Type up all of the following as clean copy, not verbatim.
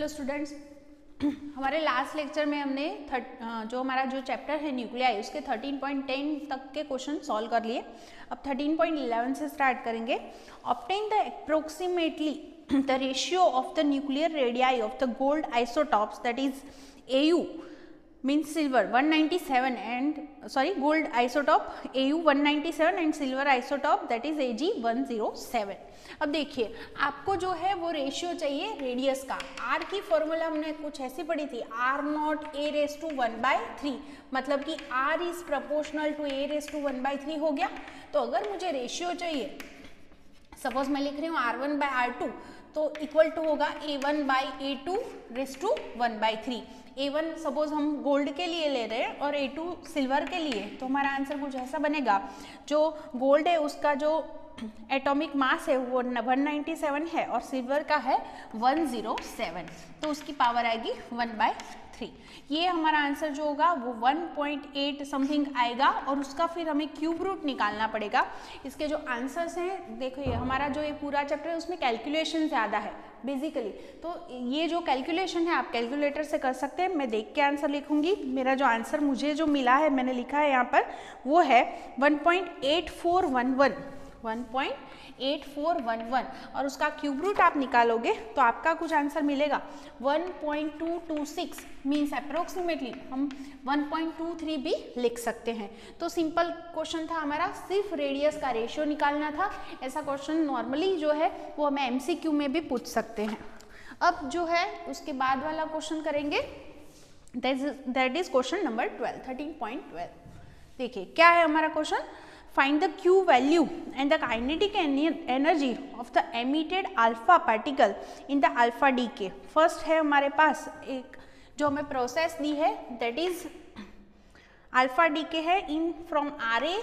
तो स्टूडेंट्स हमारे last lecture में हमने जो हमारा जो चैप्टर है न्यूक्लियाई उसके 13.10 तक के क्वेश्चन सॉल्व कर लिए। अब 13.11 से स्टार्ट करेंगे। Obtain the approximately the ratio of the nuclear radii of the gold isotopes that is AU means silver 197 and gold isotope AU 197 and silver isotope that is AG 107। अब देखिए आपको जो है वो रेशियो चाहिए रेडियस का। R की formula हमने कुछ ऐसी पढ़ी थी, R0 a raised to 1/3, मतलब कि R is proportional to a raised to 1/3 हो गया। तो अगर मुझे रेशियो चाहिए, सपोज मैं लिख रही हूँ R1/R2 तो इक्वल टू होगा A1/A2 raised to 1/3। A1 suppose हम गोल्ड के लिए ले रहे हैं और A2 सिल्वर के लिए, तो हमारा आंसर कुछ ऐसा बनेगा। जो गोल्ड है उसका जो एटॉमिक मास है वो 197 है और सिल्वर का है 107, तो उसकी पावर आएगी 1/3। ये हमारा आंसर जो होगा वो 1.8 समथिंग आएगा और उसका फिर हमें क्यूब रूट निकालना पड़ेगा। इसके जो आंसर्स हैं देखिए, हमारा जो ये पूरा चैप्टर है उसमें कैलकुलेशन ज़्यादा है बेसिकली, तो ये जो कैलकुलेशन है आप कैलकुलेटर से कर सकते हैं। मैं देख के आंसर लिखूंगी। मेरा जो आंसर मुझे जो मिला है, मैंने लिखा है यहाँ पर, वो है 1.8411 और उसका क्यूब रूट आप निकालोगे तो आपका कुछ आंसर मिलेगा 1.226 मीन्स अप्रोक्सीमेटली हम 1.23 भी लिख सकते हैं। तो सिंपल क्वेश्चन था हमारा, सिर्फ रेडियस का रेशियो निकालना था। ऐसा क्वेश्चन नॉर्मली जो है वो हमें MCQ में भी पूछ सकते हैं। अब जो है उसके बाद वाला क्वेश्चन करेंगे, दैट इज क्वेश्चन नंबर 12, 13.12। देखिए क्या है हमारा question. Find the Q value and the kinetic energy of the emitted alpha particle in the alpha decay। First है हमारे पास एक जो हमें प्रोसेस दी है, दैट इज अल्फा डीके है इन फ्रॉम RA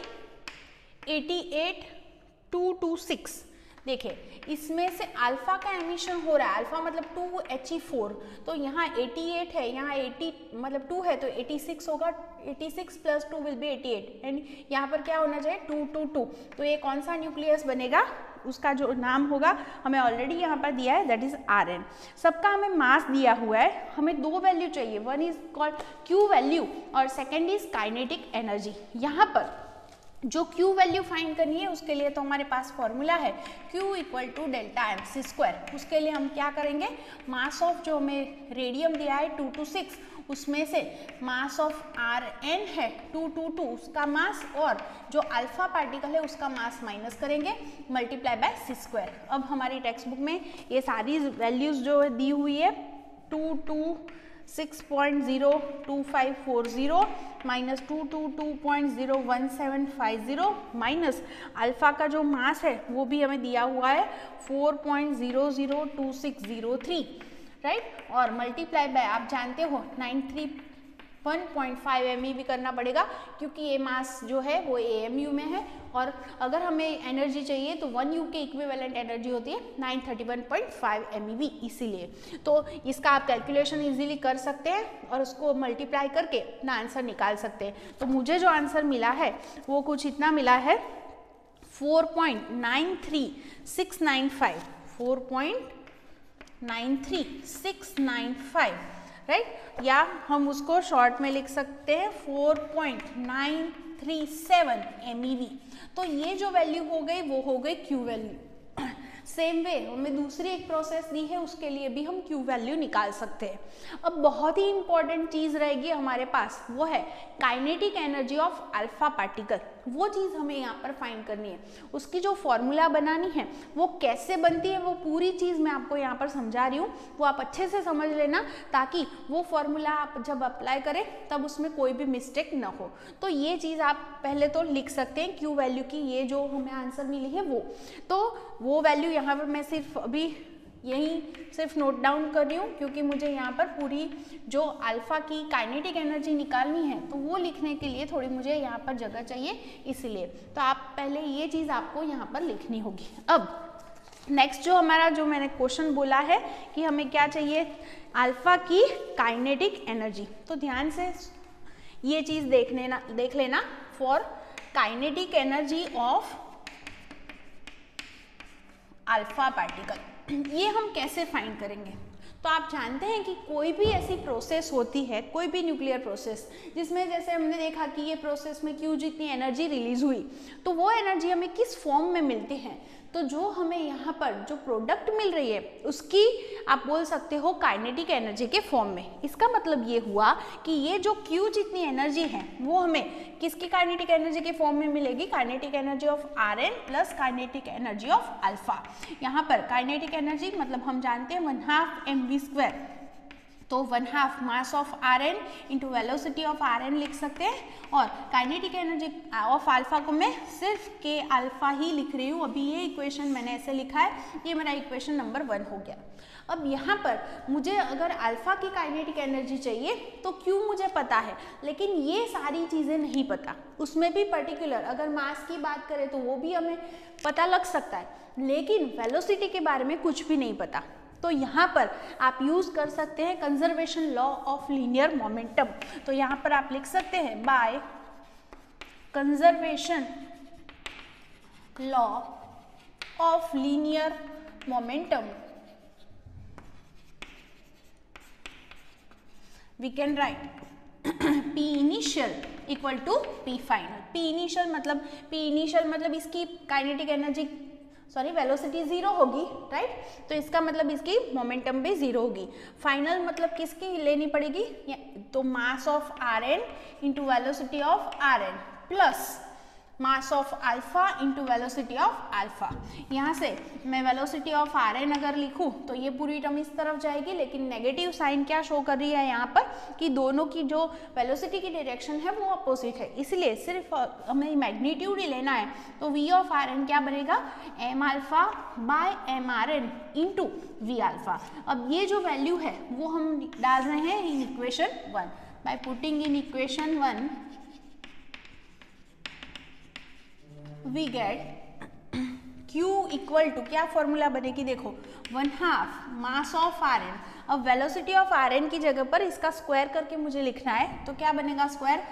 88226। देखिए इसमें से अल्फा का एमिशन हो रहा है, अल्फा मतलब 2He4, तो यहाँ 88 है, यहाँ 80 मतलब 2 है तो 86 होगा, 86 + 2 विल बी 88 एंड यहाँ पर क्या होना चाहिए 222। तो ये कौन सा न्यूक्लियस बनेगा, उसका जो नाम होगा हमें ऑलरेडी यहाँ पर दिया है, दैट इज Rn। सबका हमें मास दिया हुआ है, हमें दो वैल्यू चाहिए, one is called Q value और सेकेंड इज काइनेटिक एनर्जी। यहाँ पर जो Q वैल्यू फाइंड करनी है उसके लिए तो हमारे पास फॉर्मूला है Q = Δ उसके लिए हम क्या करेंगे, मास ऑफ जो हमें रेडियम दिया है 226, उसमें से मास ऑफ Rn है 222 उसका मास और जो अल्फा पार्टिकल है उसका मास माइनस करेंगे, मल्टीप्लाई बाय c²। अब हमारी टेक्स्ट बुक में ये सारी वैल्यूज जो दी हुई है 226.02540 माइनस 222.01750 माइनस अल्फा का जो मास है वो भी हमें दिया हुआ है 4.002603, राइट, और मल्टीप्लाई बाय आप जानते हो 931.5 MeV करना पड़ेगा क्योंकि ये मास जो है वो AMU में है और अगर हमें एनर्जी चाहिए तो 1 U के इक्विवेलेंट एनर्जी होती है 931.5 MeV, इसीलिए तो इसका आप कैलकुलेशन इजीली कर सकते हैं और उसको मल्टीप्लाई करके अपना आंसर निकाल सकते हैं। तो मुझे जो आंसर मिला है वो कुछ इतना मिला है 4.93695, 4.93695, राइट, या हम उसको शॉर्ट में लिख सकते हैं 4.937 MeV। तो ये जो वैल्यू हो गई वो हो गई Q वैल्यू। सेम वे हमें दूसरी एक प्रोसेस दी है उसके लिए भी हम Q वैल्यू निकाल सकते हैं। अब बहुत ही इंपॉर्टेंट चीज़ रहेगी हमारे पास, वो है kinetic energy of alpha particle. वो चीज़ हमें यहाँ पर फाइंड करनी है, उसकी जो फॉर्मूला बनानी है वो कैसे बनती है, वो पूरी चीज़ मैं आपको यहाँ पर समझा रही हूँ, वो आप अच्छे से समझ लेना ताकि वो फॉर्मूला आप जब अप्लाई करें तब उसमें कोई भी मिस्टेक ना हो। तो ये चीज़ आप पहले तो लिख सकते हैं Q वैल्यू की, ये जो हमें आंसर मिली है वो वैल्यू यहाँ पर मैं सिर्फ अभी यही सिर्फ नोट डाउन कर रही हूँ क्योंकि मुझे यहाँ पर पूरी जो अल्फा की काइनेटिक एनर्जी निकालनी है तो वो लिखने के लिए थोड़ी मुझे यहाँ पर जगह चाहिए, इसलिए तो आप पहले ये चीज़ आपको यहाँ पर लिखनी होगी। अब नेक्स्ट जो हमारा जो मैंने क्वेश्चन बोला है कि हमें क्या चाहिए, अल्फा की काइनेटिक एनर्जी। तो ध्यान से ये चीज़ देख लेना, for kinetic energy of alpha particle, ये हम कैसे फाइंड करेंगे। तो आप जानते हैं कि कोई भी ऐसी प्रोसेस होती है, कोई भी न्यूक्लियर प्रोसेस जिसमें जैसे हमने देखा कि ये प्रोसेस में Q जितनी एनर्जी रिलीज हुई, तो वो एनर्जी हमें किस फॉर्म में मिलती है, तो जो हमें यहाँ पर जो प्रोडक्ट मिल रही है उसकी आप बोल सकते हो काइनेटिक एनर्जी के फॉर्म में। इसका मतलब ये हुआ कि ये जो Q जितनी एनर्जी है वो हमें किसकी काइनेटिक एनर्जी के फॉर्म में मिलेगी, kinetic energy of Rn plus kinetic energy of alpha. यहाँ पर काइनेटिक एनर्जी मतलब हम जानते हैं 1/2 mv², तो 1/2 mass of Rn into velocity of Rn लिख सकते हैं, और काइनेटिक एनर्जी ऑफ अल्फा को मैं सिर्फ k अल्फा ही लिख रही हूँ। अभी ये इक्वेशन मैंने ऐसे लिखा है, ये मेरा इक्वेशन नंबर 1 हो गया। अब यहाँ पर मुझे अगर अल्फा की काइनेटिक एनर्जी चाहिए तो Q मुझे पता है, लेकिन ये सारी चीज़ें नहीं पता। उसमें भी पर्टिकुलर अगर मास की बात करें तो वो भी हमें पता लग सकता है, लेकिन वेलोसिटी के बारे में कुछ भी नहीं पता। तो यहाँ पर आप यूज़ कर सकते हैं conservation law of linear momentum. तो यहाँ पर आप लिख सकते हैं by conservation law of linear momentum we can write P initial equal to P final। P initial मतलब इसकी काइनेटिक एनर्जी वेलोसिटी 0 होगी, राइट, तो इसका मतलब इसकी मोमेंटम भी 0 होगी। फाइनल मतलब किसकी लेनी पड़ेगी, तो मास of Rn into velocity of Rn plus mass of alpha into velocity of alpha. यहाँ से मैं वेलोसिटी ऑफ Rn अगर लिखूँ तो ये पूरी टर्म इस तरफ जाएगी, लेकिन नेगेटिव साइन क्या शो कर रही है यहाँ पर कि दोनों की जो वेलोसिटी की डायरेक्शन है वो अपोजिट है, इसलिए सिर्फ हमें मैग्नीट्यूड ही लेना है। तो V ऑफ Rn क्या बनेगा, m alpha by m Rn into V alpha. अब ये जो वैल्यू है वो हम डाल रहे हैं in equation 1। By putting in equation 1 we get Q equal to क्या फॉर्मूला बनेगी, देखो 1/2 मास ऑफ Rn। अब वेलोसिटी ऑफ Rn की जगह पर इसका स्क्वायर करके मुझे लिखना है, तो क्या बनेगा square,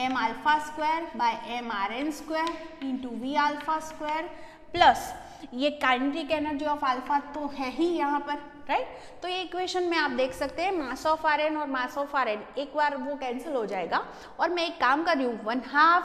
m alpha square by m Rn square into V alpha square plus ये काइनेटिक एनर्जी ऑफ अल्फा तो है ही यहाँ पर, राइट। तो ये इक्वेशन में आप देख सकते हैं मास ऑफ Rn और मास ऑफ Rn एक बार वो कैंसिल हो जाएगा, और मैं एक काम कर रही हूँ 1/2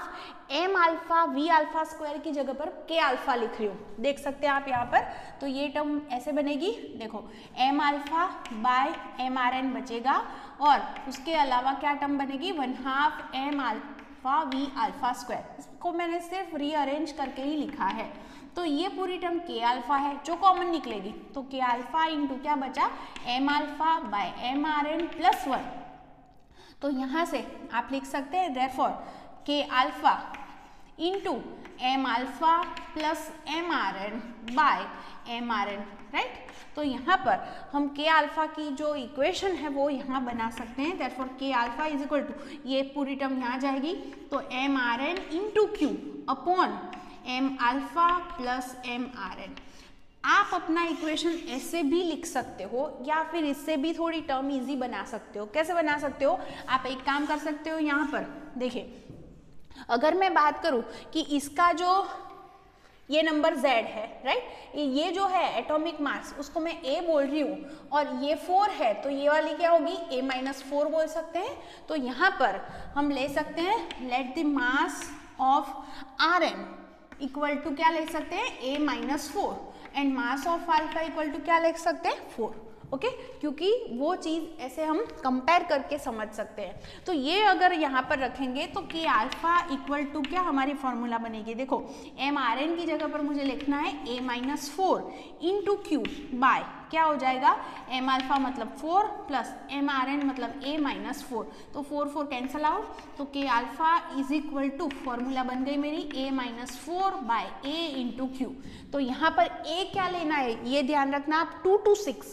m alpha V alpha square की जगह पर k अल्फा लिख रही हूँ, देख सकते हैं आप यहाँ पर। तो ये टर्म ऐसे बनेगी, देखो m alpha by m Rn बचेगा, और उसके अलावा क्या टर्म बनेगी 1/2 m alpha V alpha square. इसको मैंने सिर्फ रीअरेंज करके ही लिखा है। तो ये पूरी टर्म k अल्फा है जो कॉमन निकलेगी, तो k अल्फा इंटू क्या बचा m alpha by m Rn plus 1। तो यहाँ से आप लिख सकते हैं therefore k alpha into m alpha plus m Rn by m Rn, right. तो यहाँ पर हम k अल्फा की जो इक्वेशन है वो यहाँ बना सकते हैं, therefore k alpha is equal to ये पूरी टर्म यहाँ जाएगी, तो m Rn into Q upon m alpha plus m Rn। आप अपना इक्वेशन ऐसे भी लिख सकते हो या फिर इससे भी थोड़ी टर्म इजी बना सकते हो। कैसे बना सकते हो, आप एक काम कर सकते हो, यहाँ पर देखिए अगर मैं बात करूँ कि इसका जो ये नंबर z है, राइट, ये जो है एटॉमिक मास उसको मैं a बोल रही हूँ, और ये 4 है तो ये वाली क्या होगी a-4 बोल सकते हैं। तो यहाँ पर हम ले सकते हैं let the mass of Rn equal to क्या लिख सकते हैं a-4 and mass of alpha equal to क्या लिख सकते हैं 4, ओके, क्योंकि वो चीज़ ऐसे हम कंपेयर करके समझ सकते हैं। तो ये अगर यहाँ पर रखेंगे तो k अल्फा इक्वल टू क्या हमारी फॉर्मूला बनेगी, देखो m Rn की जगह पर मुझे लिखना है a-4 इंटू Q बाय क्या हो जाएगा m अल्फा मतलब 4 प्लस m Rn मतलब a-4, तो 4 कैंसल आउट, तो k alpha is equal to formula बन गई मेरी a-4 bye a into Q। तो यहाँ पर a क्या लेना है ये ध्यान रखना आप, 2 to 6,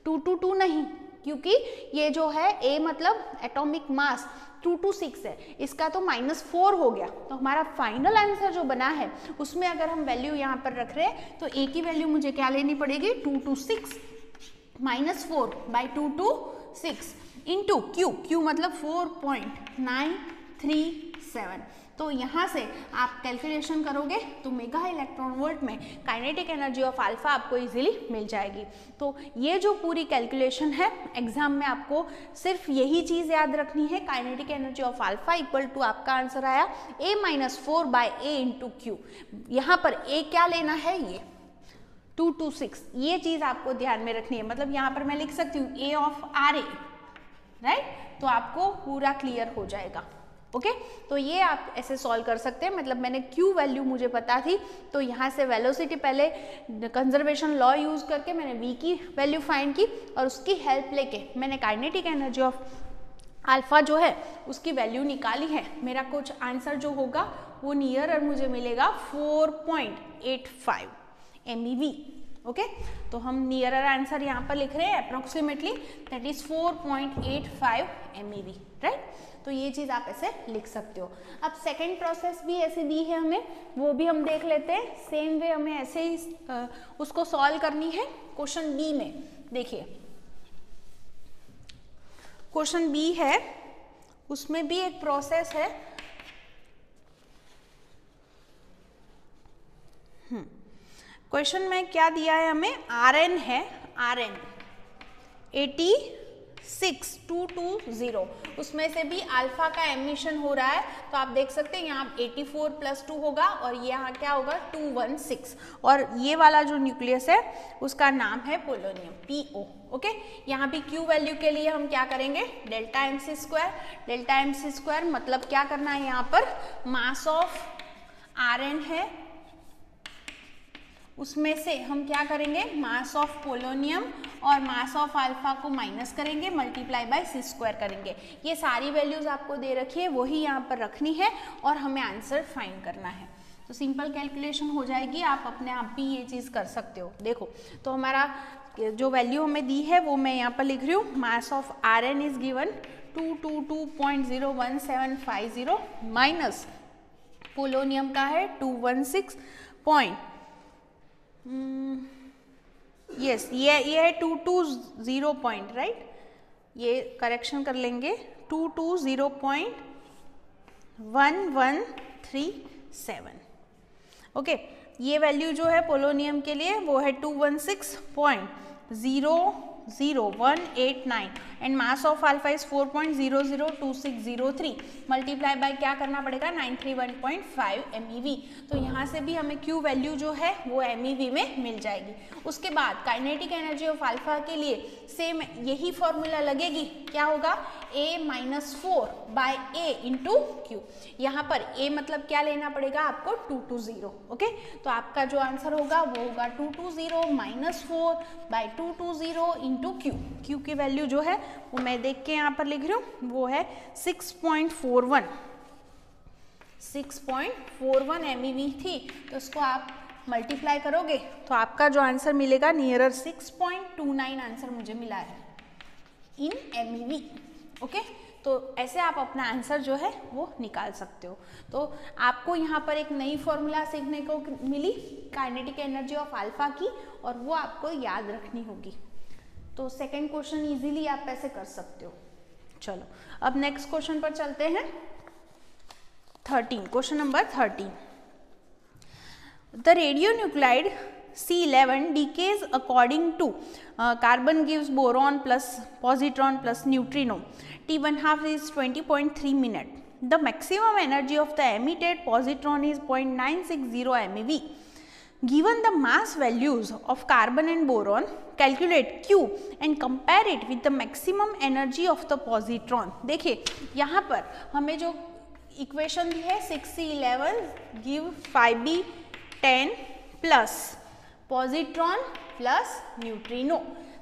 2 to 2 नहीं, क्योंकि ये जो है a मतलब एटॉमिक मास 2 to 6 है, इसका तो -4 हो गया। तो हमारा फाइनल आंसर जो बना है उसमें अगर हम वैल्यू यहाँ पर रख रहे हैं तो a की वैल्यू मुझे क्या लेनी पड़ेगी 2 to 6 -4 by 2 to 6 into Q मतलब 4.937। तो यहाँ से आप कैलकुलेशन करोगे तो मेगा इलेक्ट्रॉन वोल्ट में काइनेटिक एनर्जी ऑफ अल्फा आपको इजीली मिल जाएगी। तो ये जो पूरी कैलकुलेशन है एग्जाम में आपको सिर्फ यही चीज़ याद रखनी है, kinetic energy of alpha equal to आपका आंसर आया A-4/A इंटू क्यू। यहाँ पर A क्या लेना है, ये 226, ये चीज़ आपको ध्यान में रखनी है। मतलब यहाँ पर मैं लिख सकती हूँ A ऑफ RA, राइट, तो आपको पूरा क्लियर हो जाएगा। ओके तो ये आप ऐसे सॉल्व कर सकते हैं। मतलब मैंने Q वैल्यू मुझे पता थी तो यहाँ से वेलोसिटी पहले कंजर्वेशन लॉ यूज करके मैंने V की वैल्यू फाइंड की और उसकी हेल्प लेके मैंने काइनेटिक एनर्जी ऑफ अल्फा जो है उसकी वैल्यू निकाली है। मेरा कुछ आंसर जो होगा वो नियर मुझे मिलेगा 4.85 MeV। ओके तो हम नियरर आंसर यहाँ पर लिख रहे हैं approximately that is 4.85 MeV, right. तो ये चीज़ आप ऐसे लिख सकते हो। अब सेकेंड प्रोसेस भी ऐसे दी है हमें, वो भी हम देख लेते हैं। सेम वे हमें ऐसे ही उसको सॉल्व करनी है। क्वेश्चन बी में देखिए, क्वेश्चन बी है, उसमें भी एक प्रोसेस है। क्वेश्चन में क्या दिया है हमें, Rn है, Rn 86,220, उसमें से भी अल्फा का एमिशन हो रहा है। तो आप देख सकते हैं यहाँ 84 + 2 होगा और ये यहाँ क्या होगा 216, और ये वाला जो न्यूक्लियस है उसका नाम है पोलोनियम PO। ओके यहाँ भी Q वैल्यू के लिए हम क्या करेंगे, डेल्टा mc स्क्वायर मतलब क्या करना है, यहाँ पर मास ऑफ Rn है, उसमें से हम क्या करेंगे, मास ऑफ पोलोनियम और मास ऑफ अल्फा को माइनस करेंगे, मल्टीप्लाई बाय c स्क्वायर करेंगे। ये सारी वैल्यूज आपको दे रखी है, वही यहाँ पर रखनी है और हमें आंसर फाइंड करना है। तो सिंपल कैलकुलेशन हो जाएगी, आप अपने आप भी ये चीज़ कर सकते हो। देखो तो हमारा जो वैल्यू हमें दी है वो मैं यहाँ पर लिख रही हूँ, मास of Rn is given 222.01750 minus polonium का है 216. यस ये है 220 पॉइंट, राइट, ये करेक्शन कर लेंगे 220.1137. ओके ये वैल्यू जो है पोलोनियम के लिए वो है 216.00189 and mass of alpha is 4.002603 multiply by क्या करना पड़ेगा 931.5 MeV। तो यहाँ से भी हमें Q वैल्यू जो है वो MeV में मिल जाएगी। उसके बाद काइनेटिक एनर्जी ऑफ अल्फा के लिए सेम यही फॉर्मूला लगेगी, क्या होगा A-4/A इंटू Q। यहाँ पर A मतलब क्या लेना पड़ेगा आपको 220। ओके तो आपका जो आंसर होगा वो होगा 220 - 4/220 इंटू Q। Q की वैल्यू जो है वो मैं देख के यहाँ पर लिख रही हूँ, वो है 6.41 MeV थी। तो इसको आप मल्टीप्लाई करोगे तो आपका जो आंसर मिलेगा नियरर 6.29 आंसर मुझे मिला है इन MeV। ओके तो ऐसे आप अपना आंसर जो है वो निकाल सकते हो। तो आपको यहाँ पर एक नई फॉर्मूला सीखने को मिली काइनेटिक एनर्जी ऑफ अल्फा की, और वो आपको याद रखनी होगी। तो सेकंड क्वेश्चन इजीली आप ऐसे कर सकते हो। चलो अब नेक्स्ट क्वेश्चन पर चलते हैं। 13 question number 13, the radionuclide C11 decays according to carbon gives boron plus positron plus neutrino. T1/2 is 20.3 minutes. The maximum energy of the emitted positron is 0.960 MeV. Given the mass values of carbon and boron, calculate Q and compare it with the maximum energy of the positron. देखिए यहाँ पर हमें जो equation दी है 6C11 give 5B10 plus positron plus neutrino.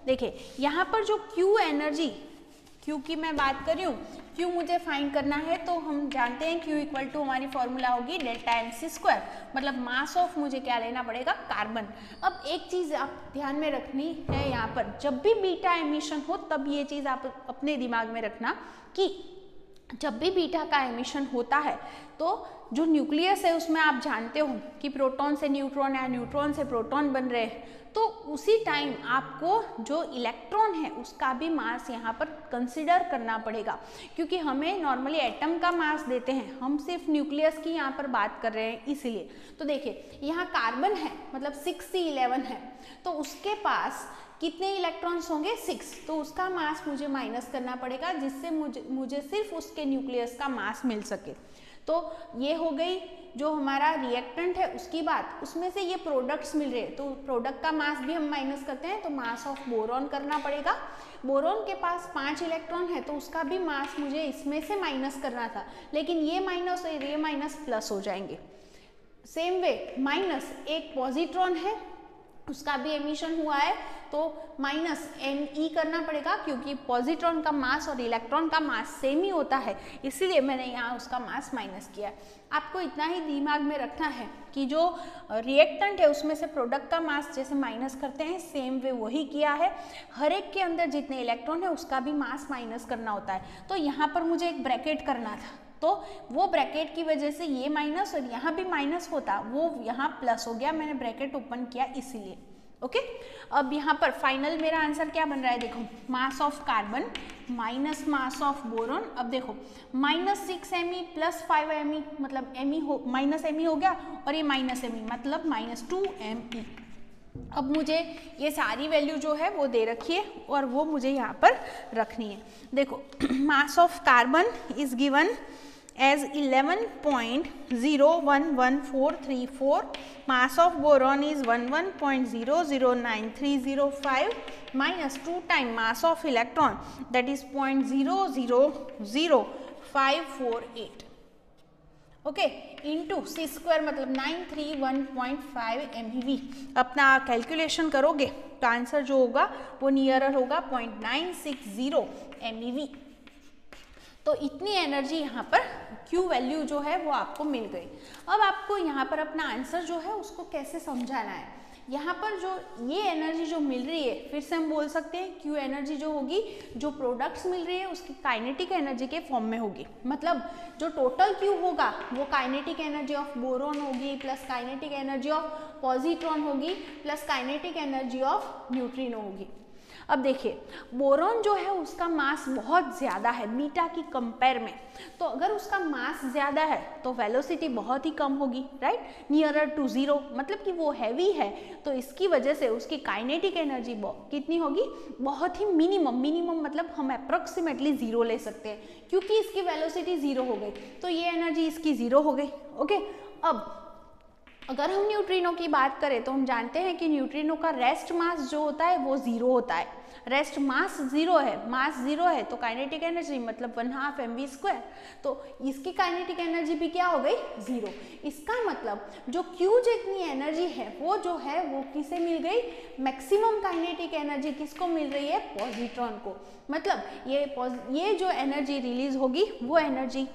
देखिए यहाँ पर जो Q एनर्जी, Q की मैं बात कर रही हूँ, Q मुझे फाइंड करना है तो हम जानते हैं Q इक्वल टू हमारी फॉर्मूला होगी डेल्टा mc स्क्वायर, मतलब मास ऑफ मुझे क्या लेना पड़ेगा कार्बन। अब एक चीज़ आप ध्यान में रखनी है, यहाँ पर जब भी बीटा एमिशन हो तब ये चीज़ आप अपने दिमाग में रखना कि जब भी बीटा का एमिशन होता है तो जो न्यूक्लियस है उसमें आप जानते हो कि प्रोटॉन से न्यूट्रॉन या न्यूट्रॉन से प्रोटॉन बन रहे हैं, तो उसी टाइम आपको जो इलेक्ट्रॉन है उसका भी मास यहाँ पर कंसिडर करना पड़ेगा, क्योंकि हमें नॉर्मली एटम का मास देते हैं, हम सिर्फ न्यूक्लियस की यहाँ पर बात कर रहे हैं इसीलिए। तो देखिए यहाँ कार्बन है मतलब 6c11 है, तो उसके पास कितने इलेक्ट्रॉन्स होंगे 6, तो उसका मास मुझे माइनस करना पड़ेगा जिससे मुझे सिर्फ उसके न्यूक्लियस का मास मिल सके। तो ये हो गई जो हमारा रिएक्टेंट है उसकी बात, उसमें से ये प्रोडक्ट्स मिल रहे हैं तो प्रोडक्ट का मास भी हम माइनस करते हैं, तो मास ऑफ बोरॉन करना पड़ेगा। बोरॉन के पास 5 इलेक्ट्रॉन है तो उसका भी मास मुझे इसमें से माइनस करना था, लेकिन ये माइनस और ये माइनस प्लस हो जाएंगे। सेम वे माइनस एक पॉजिट्रॉन है, उसका भी एमिशन हुआ है तो माइनस Me करना पड़ेगा, क्योंकि पॉजिट्रॉन का मास और इलेक्ट्रॉन का मास सेम ही होता है, इसीलिए मैंने यहाँ उसका मास माइनस किया। आपको इतना ही दिमाग में रखना है कि जो रिएक्टेंट है उसमें से प्रोडक्ट का मास जैसे माइनस करते हैं सेम वे वही किया है, हर एक के अंदर जितने इलेक्ट्रॉन है उसका भी मास माइनस करना होता है। तो यहाँ पर मुझे एक ब्रैकेट करना था, तो वो ब्रैकेट की वजह से ये माइनस और यहाँ भी माइनस होता, वो यहाँ प्लस हो गया, मैंने ब्रैकेट ओपन किया इसीलिए। ओके, अब यहाँ पर फाइनल मेरा आंसर क्या बन रहा है, देखो mass of carbon minus mass of boron. अब देखो -6Me प्लस 5Me मतलब Me हो माइनस Me हो गया और ये -Me मतलब -2Me। अब मुझे ये सारी वैल्यू जो है वो दे रखी है और वो मुझे यहाँ पर रखनी है। देखो mass of carbon is given as 11.011434, mass of boron is 11.009305 minus 2 times mass of electron that is 0.000548 okay into c² मतलब 931.5 MeV। अपना कैलकुलेशन करोगे तो आंसर जो होगा वो नियरर होगा 0.960 MeV। तो इतनी एनर्जी यहाँ पर Q वैल्यू जो है वो आपको मिल गई। अब आपको यहाँ पर अपना आंसर जो है उसको कैसे समझाना है, यहाँ पर जो ये एनर्जी जो मिल रही है फिर से हम बोल सकते हैं Q एनर्जी जो होगी जो प्रोडक्ट्स मिल रही है उसकी काइनेटिक एनर्जी के फॉर्म में होगी, मतलब जो टोटल Q होगा वो काइनेटिक एनर्जी ऑफ बोरॉन होगी plus kinetic energy of positron होगी plus kinetic energy of neutrino होगी। अब देखिए बोरॉन जो है उसका मास बहुत ज़्यादा है बीटा की कंपेयर में, तो अगर उसका मास ज़्यादा है तो वेलोसिटी बहुत ही कम होगी, राइट, नियरर टू 0, मतलब कि वो हैवी है तो इसकी वजह से उसकी काइनेटिक एनर्जी कितनी होगी, बहुत ही मिनिमम मतलब हम अप्रोक्सीमेटली 0 ले सकते हैं क्योंकि इसकी वेलोसिटी 0 हो गई, तो ये एनर्जी इसकी 0 हो गई। ओके, अब अगर हम न्यूट्रिनो की बात करें तो हम जानते हैं कि न्यूट्रिनो का रेस्ट मास जो होता है वो 0 होता है, रेस्ट मास 0 है, मास 0 है तो काइनेटिक एनर्जी मतलब 1/2 mv², तो इसकी काइनेटिक एनर्जी भी क्या हो गई 0। इसका मतलब जो Q जितनी एनर्जी है वो जो है वो किसे मिल गई, मैक्सिमम काइनेटिक एनर्जी किसको मिल रही है, पॉजिट्रॉन को, मतलब ये जो एनर्जी रिलीज होगी वो एनर्जी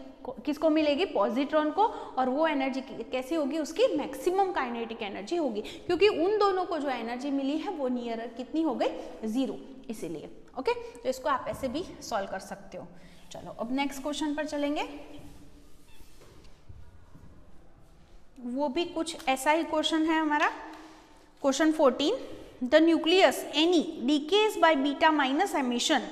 किसको मिलेगी, पॉजिट्रॉन को, और वो एनर्जी कैसी होगी, उसकी मैक्सिमम काइनेटिक एनर्जी होगी क्योंकि उन दोनों को जो एनर्जी मिली है वो नियरर कितनी हो गई 0, इसीलिए। ओके, तो इसको आप ऐसे भी सॉल्व कर सकते हो। चलो अब नेक्स्ट क्वेश्चन पर चलेंगे, वो भी कुछ ऐसा ही क्वेश्चन है हमारा। Question 14, the nucleus any decays by beta minus emission,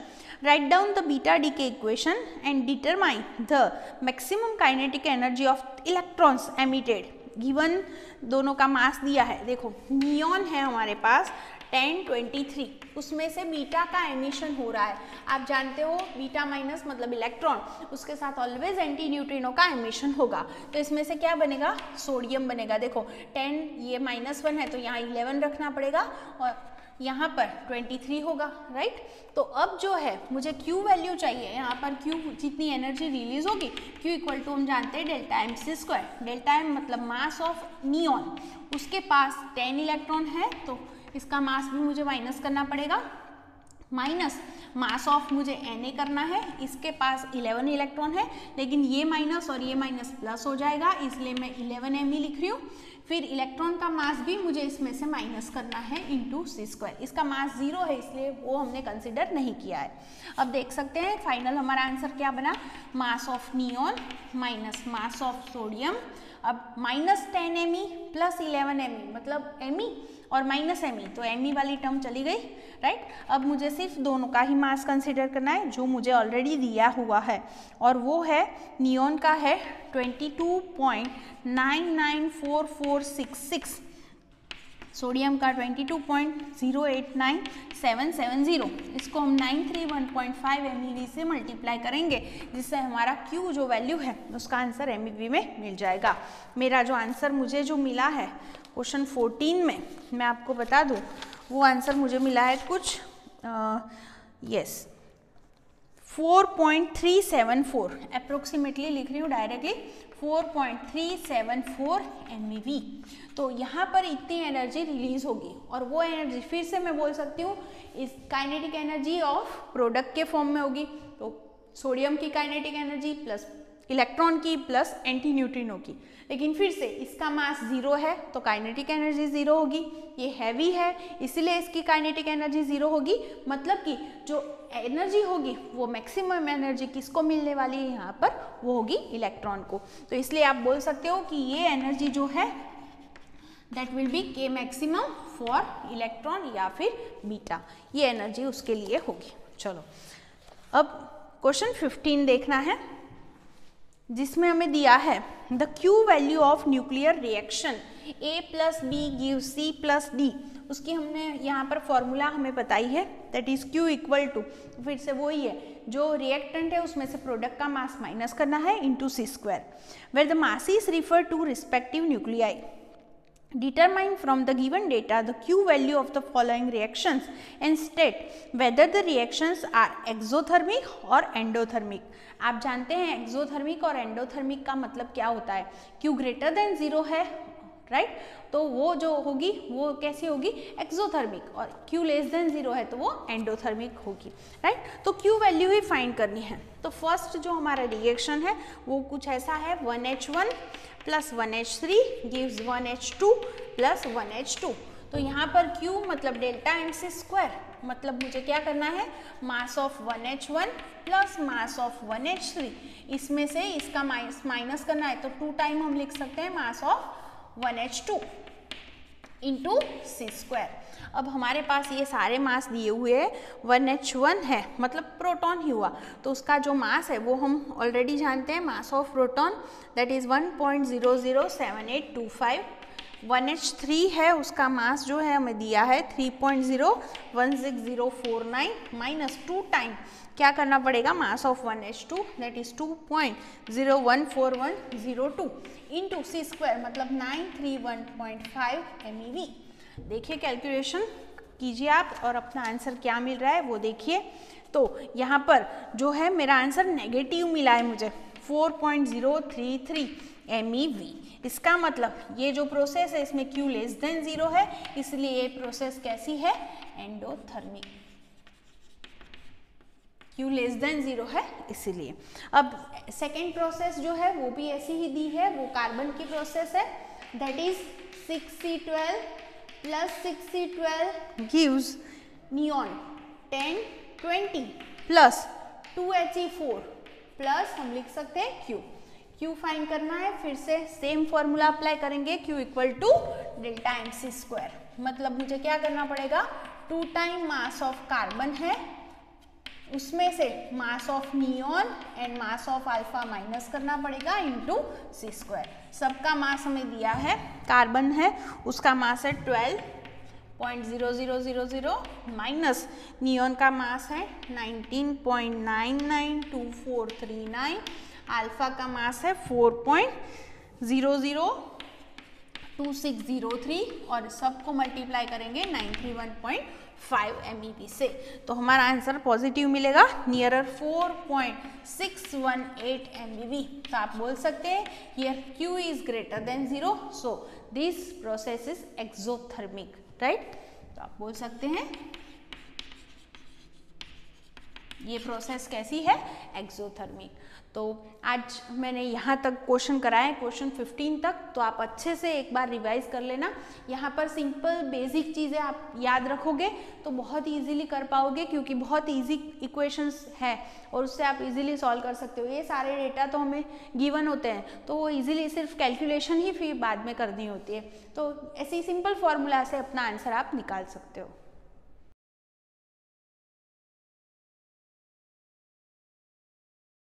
write down the beta decay equation and determine the maximum kinetic energy of electrons emitted given। दोनों का मास दिया है, देखो नियॉन है हमारे पास 1023, उसमें से बीटा का एमिशन हो रहा है, आप जानते हो बीटा माइनस मतलब इलेक्ट्रॉन, उसके साथ ऑलवेज एंटी न्यूट्रिनो का एमिशन होगा, तो इसमें से क्या बनेगा, सोडियम बनेगा। देखो 10 ये -1 है तो यहाँ 11 रखना पड़ेगा और यहाँ पर 23 होगा, राइट। तो अब जो है मुझे Q वैल्यू चाहिए, यहाँ पर Q जितनी एनर्जी रिलीज होगी, Q इक्वल टू हम जानते हैं Δmc², Δm मतलब मास ऑफ नियॉन, उसके पास 10 इलेक्ट्रॉन है तो इसका मास भी मुझे माइनस करना पड़ेगा, माइनस मास ऑफ मुझे Na करना है, इसके पास 11 इलेक्ट्रॉन है, लेकिन ये माइनस और ये माइनस प्लस हो जाएगा, इसलिए मैं 11 Me लिख रही हूँ। फिर इलेक्ट्रॉन का मास भी मुझे इसमें से माइनस करना है इंटू c²। इसका मास 0 है, इसलिए वो हमने कंसिडर नहीं किया है। अब देख सकते हैं फाइनल हमारा आंसर क्या बना, mass of neon minus mass of sodium. अब माइनस 10 Me प्लस 11 Me मतलब Me और माइनस Me, तो Me वाली टर्म चली गई, राइट। अब मुझे सिर्फ दोनों का ही मास कंसिडर करना है जो मुझे ऑलरेडी दिया हुआ है, और वो है नियॉन का है 22.994466, सोडियम का 22.089770। इसको हम 931.5 MeV से मल्टीप्लाई करेंगे, जिससे हमारा Q जो वैल्यू है उसका आंसर MeV में मिल जाएगा। मेरा जो आंसर मुझे जो मिला है क्वेश्चन 14 में, मैं आपको बता दूं, वो आंसर मुझे मिला है कुछ 4.374 अप्रोक्सीमेटली लिख रही हूँ डायरेक्टली, 4.374 MeV। तो यहाँ पर इतनी एनर्जी रिलीज होगी, और वो एनर्जी फिर से मैं बोल सकती हूँ इस काइनेटिक एनर्जी ऑफ प्रोडक्ट के फॉर्म में होगी। तो सोडियम की काइनेटिक एनर्जी प्लस इलेक्ट्रॉन की प्लस एंटी न्यूट्रिनो की, लेकिन फिर से इसका मास 0 है तो काइनेटिक एनर्जी 0 होगी। ये हैवी है इसलिए इसकी काइनेटिक एनर्जी 0 होगी, मतलब कि जो एनर्जी होगी वो मैक्सिमम एनर्जी किसको मिलने वाली है यहाँ पर, वो होगी इलेक्ट्रॉन को। तो इसलिए आप बोल सकते हो कि ये एनर्जी जो है that will be K maximum for electron या फिर बीटा, ये एनर्जी उसके लिए होगी। चलो अब क्वेश्चन 15 देखना है, जिसमें हमें दिया है the Q value of nuclear reaction A plus B give C plus D। उसकी हमने यहाँ पर फॉर्मूला हमें बताई है, that is Q equal to, फिर से वही है, जो रिएक्टेंट है उसमें से प्रोडक्ट का मास माइनस करना है into c², where the mass is refer to respective nuclei. Determine from the given data the Q value of the following reactions and state whether the reactions are exothermic or endothermic। आप जानते हैं exothermic और endothermic का मतलब क्या होता है, Q greater than 0 है, राइट, तो वो जो होगी वो कैसी होगी, एक्सोथर्मिक, और Q लेस देन 0 है तो वो एंडोथर्मिक होगी, राइट। तो Q वैल्यू ही फाइंड करनी है। तो फर्स्ट जो हमारा रिएक्शन है वो कुछ ऐसा है, 1H1 plus 1H3 gives 1H2 plus 1H2। तो यहाँ पर Q मतलब डेल्टा MC², मतलब मुझे क्या करना है, mass of 1H1 plus mass of 1H3, इसमें से इसका माइनस करना है, तो 2 टाइम हम लिख सकते हैं mass of 1H2 into c²। अब हमारे पास ये सारे मास दिए हुए हैं, 1H1 है मतलब प्रोटॉन ही हुआ, तो उसका जो मास है वो हम ऑलरेडी जानते हैं, mass of proton that is 1.007825। 1H3 है, उसका मास जो है हमें दिया है 3.016049 माइनस 2 टाइम क्या करना पड़ेगा, mass of 1H2 that is 2.014102 into c² मतलब 931.5 MeV। देखिए कैलकुलेशन कीजिए आप और अपना आंसर क्या मिल रहा है वो देखिए। तो यहाँ पर जो है मेरा आंसर नेगेटिव मिला है मुझे 4.033 MeV। इसका मतलब ये जो प्रोसेस है इसमें Q लेस देन 0 है, इसलिए ये प्रोसेस कैसी है, एंडोथर्मिक। Q लेस देन 0 है इसीलिए। अब सेकेंड प्रोसेस जो है वो भी ऐसी ही दी है, वो कार्बन की प्रोसेस है, that is 6C12 plus 6C12 gives neon 1020 plus 2He4 plus हम लिख सकते हैं Q फाइंड करना है। फिर से सेम फॉर्मूला अप्लाई करेंगे, Q equal to delta MC², मतलब मुझे क्या करना पड़ेगा, 2 टाइम मास ऑफ कार्बन है, उसमें से mass of neon and mass of alpha minus करना पड़ेगा इंटू c²। सबका मास हमें दिया है, कार्बन है उसका मास है 12.0000 माइनस नियॉन का मास है 19.992439, अल्फा का मास है 4.002603 और सबको मल्टीप्लाई करेंगे 931.5 MeV से। तो हमारा आंसर पॉजिटिव मिलेगा, नियरर 4.618 MeV। तो आप बोल सकते हैं here Q is greater than 0, so this process is exothermic, right. तो आप बोल सकते हैं ये प्रोसेस कैसी है, एक्सोथर्मिक। तो आज मैंने यहाँ तक क्वेश्चन कराए, क्वेश्चन 15 तक, तो आप अच्छे से एक बार रिवाइज कर लेना। यहाँ पर सिंपल बेसिक चीज़ें आप याद रखोगे तो बहुत इजीली कर पाओगे, क्योंकि बहुत इजी इक्वेशंस है और उससे आप इजीली सॉल्व कर सकते हो। ये सारे डेटा तो हमें गिवन होते हैं, तो वो इजीली सिर्फ कैलकुलेशन ही फिर बाद में करनी होती है। तो ऐसे ही सिंपल फॉर्मूला से अपना आंसर आप निकाल सकते हो।